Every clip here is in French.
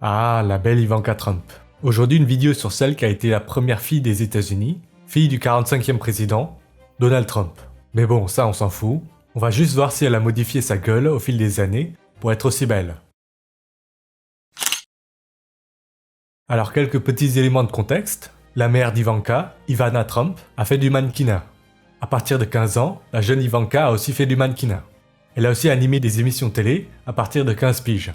Ah, la belle Ivanka Trump. Aujourd'hui, une vidéo sur celle qui a été la première fille des États-Unis, fille du 45e président, Donald Trump. Mais bon, ça on s'en fout. On va juste voir si elle a modifié sa gueule au fil des années pour être aussi belle. Alors quelques petits éléments de contexte. La mère d'Ivanka, Ivana Trump, a fait du mannequinat. À partir de 15 ans, la jeune Ivanka a aussi fait du mannequinat. Elle a aussi animé des émissions télé à partir de 15 piges.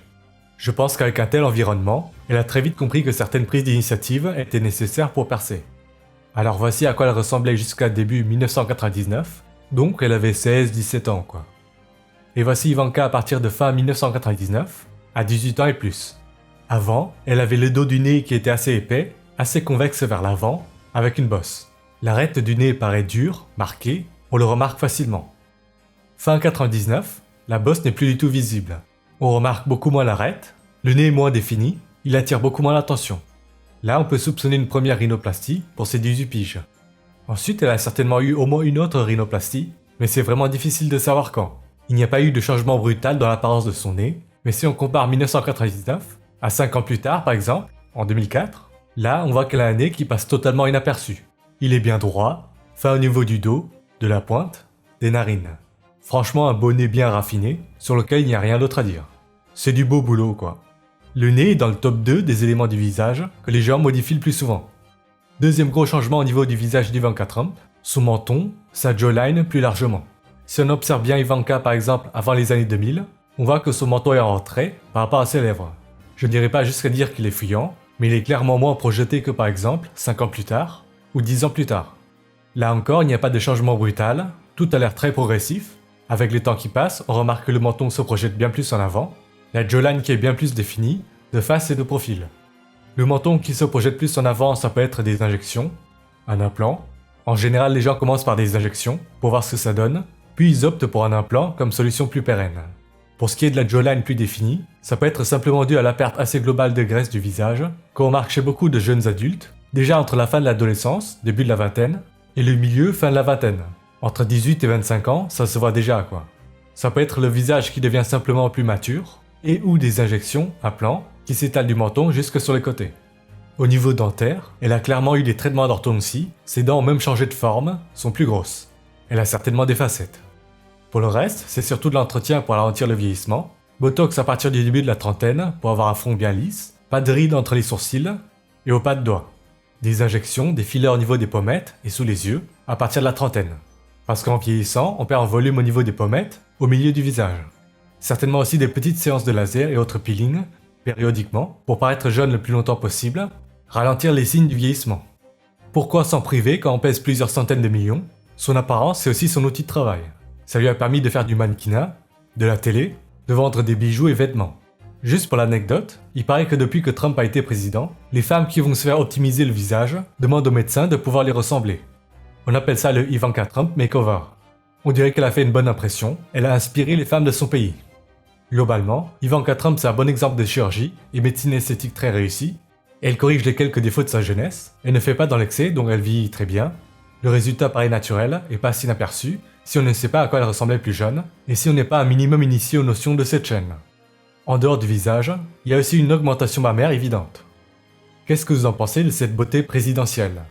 Je pense qu'avec un tel environnement, elle a très vite compris que certaines prises d'initiative étaient nécessaires pour percer. Alors voici à quoi elle ressemblait jusqu'à début 1999, donc elle avait 16-17 ans quoi. Et voici Ivanka à partir de fin 1999, à 18 ans et plus. Avant, elle avait le dos du nez qui était assez épais, assez convexe vers l'avant, avec une bosse. L'arête du nez paraît dure, marquée, on le remarque facilement. Fin 99, la bosse n'est plus du tout visible. On remarque beaucoup moins l'arête, le nez est moins défini, il attire beaucoup moins l'attention. Là, on peut soupçonner une première rhinoplastie pour ses 18 piges. Ensuite, elle a certainement eu au moins une autre rhinoplastie, mais c'est vraiment difficile de savoir quand. Il n'y a pas eu de changement brutal dans l'apparence de son nez, mais si on compare 1999 à 5 ans plus tard par exemple, en 2004, là on voit qu'elle a un nez qui passe totalement inaperçu. Il est bien droit, fin au niveau du dos, de la pointe, des narines. Franchement un beau nez bien raffiné, sur lequel il n'y a rien d'autre à dire. C'est du beau boulot quoi. Le nez est dans le top 2 des éléments du visage que les gens modifient le plus souvent. Deuxième gros changement au niveau du visage d'Ivanka Trump, son menton, sa jawline plus largement. Si on observe bien Ivanka par exemple avant les années 2000, on voit que son menton est en retrait par rapport à ses lèvres. Je ne dirais pas jusqu'à dire qu'il est fuyant, mais il est clairement moins projeté que par exemple 5 ans plus tard ou 10 ans plus tard. Là encore, il n'y a pas de changement brutal, tout a l'air très progressif. Avec le temps qui passe, on remarque que le menton se projette bien plus en avant, la jawline qui est bien plus définie, de face et de profil. Le menton qui se projette plus en avant, ça peut être des injections, un implant. En général, les gens commencent par des injections pour voir ce que ça donne, puis ils optent pour un implant comme solution plus pérenne. Pour ce qui est de la jawline plus définie, ça peut être simplement dû à la perte assez globale de graisse du visage, qu'on remarque chez beaucoup de jeunes adultes, déjà entre la fin de l'adolescence, début de la vingtaine, et le milieu, fin de la vingtaine. Entre 18 et 25 ans, ça se voit déjà quoi. Ça peut être le visage qui devient simplement plus mature, et ou des injections, implants, qui s'étalent du menton jusque sur les côtés. Au niveau dentaire, elle a clairement eu des traitements d'orthodontie, ses dents ont même changé de forme, sont plus grosses. Elle a certainement des facettes. Pour le reste, c'est surtout de l'entretien pour ralentir le vieillissement, botox à partir du début de la trentaine pour avoir un front bien lisse, pas de rides entre les sourcils et au pas de doigts. Des injections, des fillers au niveau des pommettes et sous les yeux à partir de la trentaine. Parce qu'en vieillissant, on perd en volume au niveau des pommettes, au milieu du visage. Certainement aussi des petites séances de laser et autres peelings, périodiquement, pour paraître jeune le plus longtemps possible, ralentir les signes du vieillissement. Pourquoi s'en priver quand on pèse plusieurs centaines de millions? Son apparence, c'est aussi son outil de travail. Ça lui a permis de faire du mannequinat, de la télé, de vendre des bijoux et vêtements. Juste pour l'anecdote, il paraît que depuis que Trump a été président, les femmes qui vont se faire optimiser le visage demandent aux médecins de pouvoir les ressembler. On appelle ça le Ivanka Trump Makeover. On dirait qu'elle a fait une bonne impression, elle a inspiré les femmes de son pays. Globalement, Ivanka Trump c'est un bon exemple de chirurgie et médecine esthétique très réussie. Elle corrige les quelques défauts de sa jeunesse, elle ne fait pas dans l'excès donc elle vit très bien. Le résultat paraît naturel et passe inaperçu si on ne sait pas à quoi elle ressemblait plus jeune et si on n'est pas un minimum initié aux notions de cette chaîne. En dehors du visage, il y a aussi une augmentation mammaire évidente. Qu'est-ce que vous en pensez de cette beauté présidentielle ?